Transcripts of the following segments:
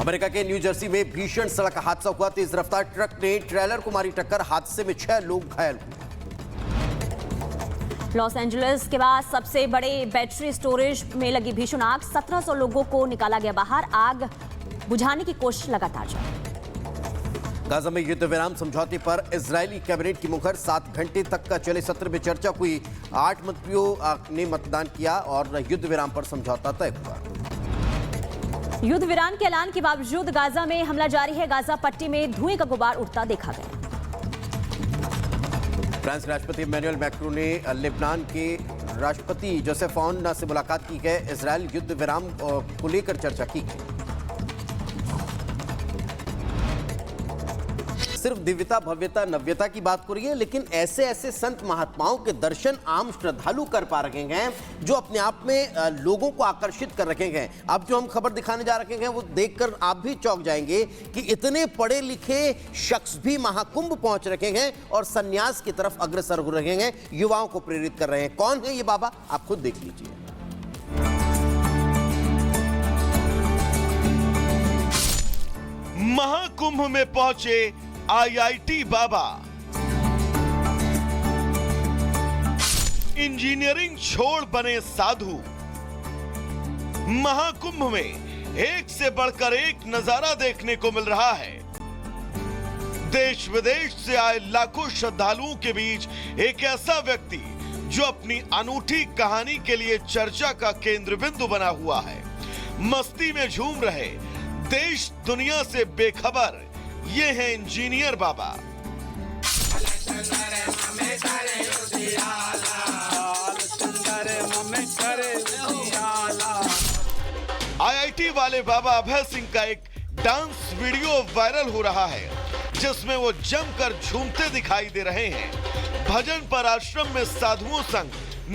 America के new Jersey में भीषण सड़क हादसा हुआ। तेज रफ्तार ट्रक ने ट्रेलर को मारी टक्कर। हादसे में 6 लोग घायल हुए। लॉस एंजलिस के बाद सबसे बड़े बैटरी स्टोरेज में लगी भीषण आग। 1700 लोगों को निकाला गया बाहर। आग बुझाने की कोशिश लगातार जारी। गाजा में युद्ध विराम समझौते पर इजरायली कैबिनेट की मुहर। 7 घंटे तक का चले सत्र में चर्चा हुई। 8 मंत्रियों ने मतदान किया और युद्ध विराम पर समझौता तय हुआ। युद्ध विराम के ऐलान के बावजूद गाजा में हमला जारी है। गाजा पट्टी में धुएं का गुबार उठता देखा गया। फ्रांस के राष्ट्रपति इमैनुअल मैक्रों ने लेबनान के राष्ट्रपति जोसेफ औन से मुलाकात की है। इजरायल युद्ध विराम को लेकर चर्चा की गई। सिर्फ दिव्यता भव्यता नव्यता की बात हो रही है, लेकिन ऐसे ऐसे संत महात्माओं के दर्शन आम श्रद्धालु कर पा रहे हैं जो अपने आप में लोगों को आकर्षित कर रखे हैं। अब जो हम खबर दिखाने जा रहे हैं वो देखकर आप भी चौंक जाएंगे कि इतने पढ़े लिखे शख्स भी महाकुंभ पहुंच रखे हैं और संन्यास की तरफ अग्रसर हो रहे हैं, युवाओं को प्रेरित कर रहे हैं। कौन है ये बाबा, आप खुद देख लीजिए। महाकुंभ में पहुंचे आईआईटी बाबा। इंजीनियरिंग छोड़ बने साधु। महाकुंभ में एक से बढ़कर एक नजारा देखने को मिल रहा है। देश विदेश से आए लाखों श्रद्धालुओं के बीच एक ऐसा व्यक्ति जो अपनी अनूठी कहानी के लिए चर्चा का केंद्र बिंदु बना हुआ है। मस्ती में झूम रहे, देश दुनिया से बेखबर ये है इंजीनियर बाबा। आईआईटी वाले बाबा अभय सिंह का एक डांस वीडियो वायरल हो रहा है जिसमें वो जमकर झूमते दिखाई दे रहे हैं। भजन पर आश्रम में साधुओं संग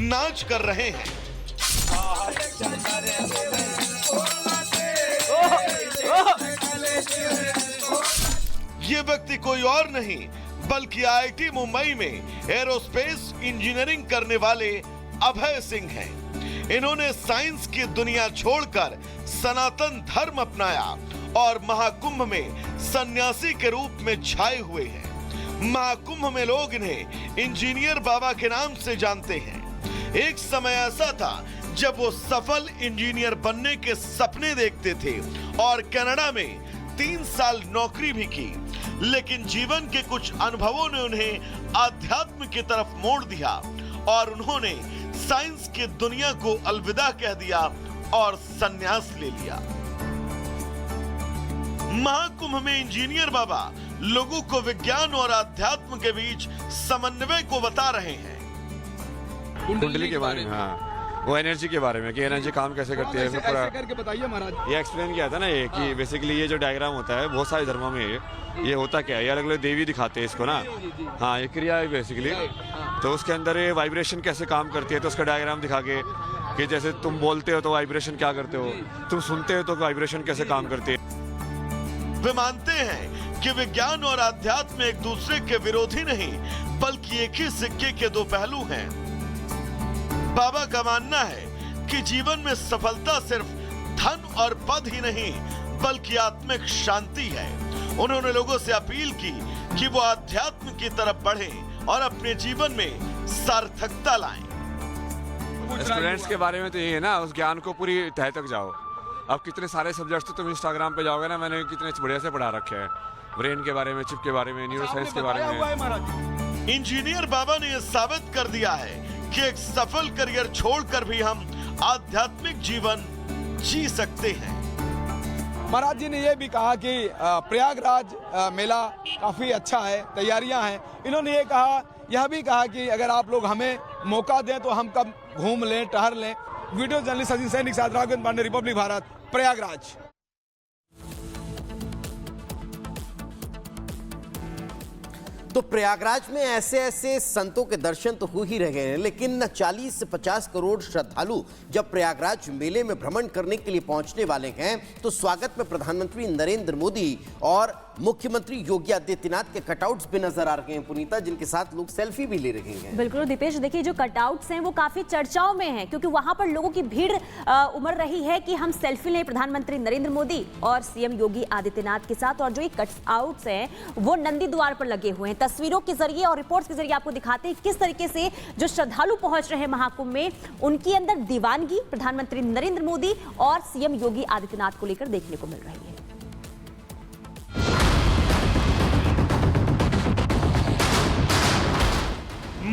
नाच कर रहे हैं। ये व्यक्ति कोई और नहीं बल्कि आईआईटी मुंबई में एरोस्पेस इंजीनियरिंग करने वाले अभय सिंह हैं। इन्होंने साइंस की दुनिया छोड़कर सनातन धर्म अपनाया और महाकुंभ में सन्यासी के रूप में छाए हुए हैं। महाकुंभ में लोग इन्हें इंजीनियर बाबा के नाम से जानते हैं। एक समय ऐसा था जब वो सफल इंजीनियर बनने के सपने देखते थे और कनाडा में 3 साल नौकरी भी की, लेकिन जीवन के कुछ अनुभवों ने उन्हें आध्यात्म की तरफ मोड़ दिया और उन्होंने साइंस की दुनिया को अलविदा कह दिया और संन्यास ले लिया। महाकुंभ में इंजीनियर बाबा लोगों को विज्ञान और आध्यात्म के बीच समन्वय को बता रहे हैं। कुंडली के बारे में, हाँ, वो एनर्जी के बारे में कि एनर्जी काम कैसे करती है। पूरा करके बताइए महाराज। ये एक्सप्लेन किया था ना ये कि बेसिकली ये जो डायग्राम होता है बहुत सारे धर्मों में ये होता क्या है, ये अलग अलग देवी दिखाते हैं इसको ना। हाँ, ये क्रिया है बेसिकली। तो उसके अंदर ये वाइब्रेशन कैसे काम करती है तो उसका डायग्राम दिखा के कि जैसे तुम बोलते हो तो वाइब्रेशन क्या करते हो, तुम सुनते हो तो वाइब्रेशन कैसे काम करती है। वे मानते हैं कि विज्ञान और आध्यात्म एक दूसरे के विरोधी नहीं बल्कि एक ही सिक्के के दो पहलू हैं। बाबा का मानना है कि जीवन में सफलता सिर्फ धन और पद ही नहीं बल्कि आत्मिक शांति है। उन्होंने लोगों से अपील की कि वो आध्यात्म की तरफ बढ़ें और अपने जीवन में सार्थकता लाएं। स्टूडेंट्स के बारे में तो ये है ना, उस ज्ञान को पूरी तह तक जाओ। अब कितने सारे सब्जेक्ट्स तो तुम इंस्टाग्राम पे जाओगे ना, मैंने कितने बढ़िया से पढ़ा रखे हैं। ब्रेन के बारे में, चिप के बारे में, न्यूरोसाइंस के बारे में। इंजीनियर बाबा ने यह साबित कर दिया है कि एक सफल करियर छोड़कर भी हम आध्यात्मिक जीवन जी सकते हैं। महाराज जी ने यह भी कहा कि प्रयागराज मेला काफी अच्छा है, तैयारियां हैं। इन्होंने यह भी कहा कि अगर आप लोग हमें मौका दें तो हम कब घूम लें, टहल लें। वीडियो जर्नलिस्ट सचिन सैनिक साथ राघवेंद्र पांडे, रिपब्लिक भारत, प्रयागराज। तो प्रयागराज में ऐसे ऐसे संतों के दर्शन तो हो ही रहे हैं, लेकिन 40 से 50 करोड़ श्रद्धालु जब प्रयागराज मेले में भ्रमण करने के लिए पहुंचने वाले हैं तो स्वागत में प्रधानमंत्री नरेंद्र मोदी और मुख्यमंत्री योगी आदित्यनाथ के कटआउट्स भी नजर आ रहे हैं पुनीता, जिनके साथ लोग सेल्फी भी ले रहे हैं। बिल्कुल दीपेश, देखिए जो कटआउट्स हैं वो काफी चर्चाओं में हैं, क्योंकि वहां पर लोगों की भीड़ उमड़ रही है कि हम सेल्फी लें प्रधानमंत्री नरेंद्र मोदी और सीएम योगी आदित्यनाथ के साथ। और जो ये कटआउट्स हैं वो नंदी द्वार पर लगे हुए हैं। तस्वीरों के जरिए और रिपोर्ट्स के जरिए आपको दिखाते हैं किस तरीके से जो श्रद्धालु पहुंच रहे हैं महाकुंभ में, उनके अंदर दीवानगी प्रधानमंत्री नरेंद्र मोदी और सीएम योगी आदित्यनाथ को लेकर देखने को मिल रही है।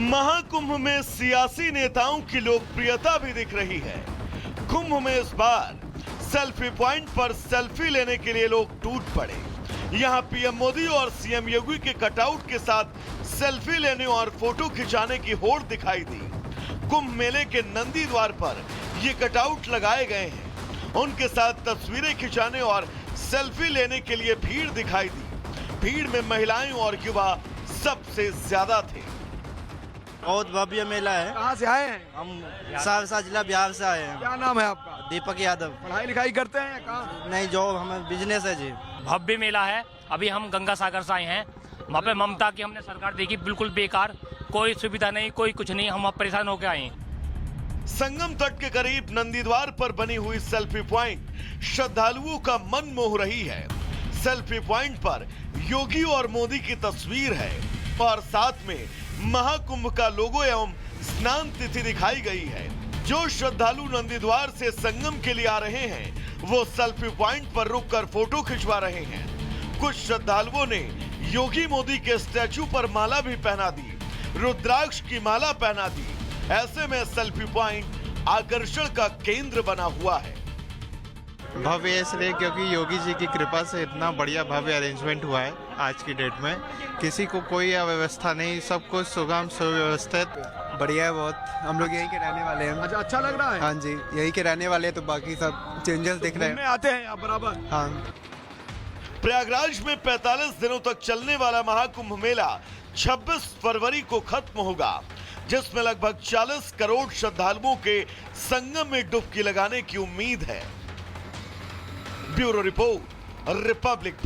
महाकुंभ में सियासी नेताओं की लोकप्रियता भी दिख रही है। कुंभ में इस बार सेल्फी पॉइंट पर सेल्फी लेने के लिए लोग टूट पड़े। यहां पीएम मोदी और सीएम योगी के कटआउट के साथ सेल्फी लेने और फोटो खिंचाने की होड़ दिखाई दी। कुंभ मेले के नंदी द्वार पर ये कटआउट लगाए गए हैं। उनके साथ तस्वीरें खिंचाने और सेल्फी लेने के लिए भीड़ दिखाई दी। भीड़ में महिलाएं और युवा सबसे ज्यादा थे। बहुत भव्य मेला है। कहाँ से आए हैं? हम सहरसा जिला बिहार से आए हैं। क्या नाम है आपका? दीपक यादव। पढ़ाई लिखाई करते हैं या कहाँ? नहीं, जॉब, हमें बिजनेस है जी। भव्य मेला है। अभी हम गंगा सागर से आए हैं। वहाँ पे ममता की हमने सरकार देखी, बिल्कुल बेकार, कोई सुविधा नहीं, कोई कुछ नहीं। हम अब परेशान होकर आए हैं। संगम तट के करीब नंदीद्वार पर बनी हुई सेल्फी पॉइंट श्रद्धालुओं का मन मोह रही है। सेल्फी पॉइंट पर योगी और मोदी की तस्वीर है और साथ में महाकुंभ का लोगो एवं स्नान तिथि दिखाई गई है। जो श्रद्धालु नंदीद्वार से संगम के लिए आ रहे हैं वो सेल्फी पॉइंट पर रुककर फोटो खिंचवा रहे हैं। कुछ श्रद्धालुओं ने योगी मोदी के स्टैचू पर माला भी पहना दी, रुद्राक्ष की माला पहना दी। ऐसे में सेल्फी पॉइंट आकर्षण का केंद्र बना हुआ है। भव्य इसलिए क्योंकि योगी जी की कृपा से इतना बढ़िया भव्य अरेंजमेंट हुआ है। आज की डेट में किसी को कोई अव्यवस्था नहीं, सब कुछ सुगम सुव्यवस्थित, बढ़िया है बहुत। हम लोग यहीं के रहने वाले हैं। अच्छा लग रहा है? हाँ जी, यहीं के रहने वाले हैं, तो बाकी सब चेंजेस दिख रहे हैं। आते हैं आप बराबर? हाँ। प्रयागराज में 45 दिनों तक चलने वाला महाकुंभ मेला 26 फरवरी को खत्म होगा, जिसमें लगभग 40 करोड़ श्रद्धालुओं के संगम में डुबकी लगाने की उम्मीद है। Bureau report, Republic.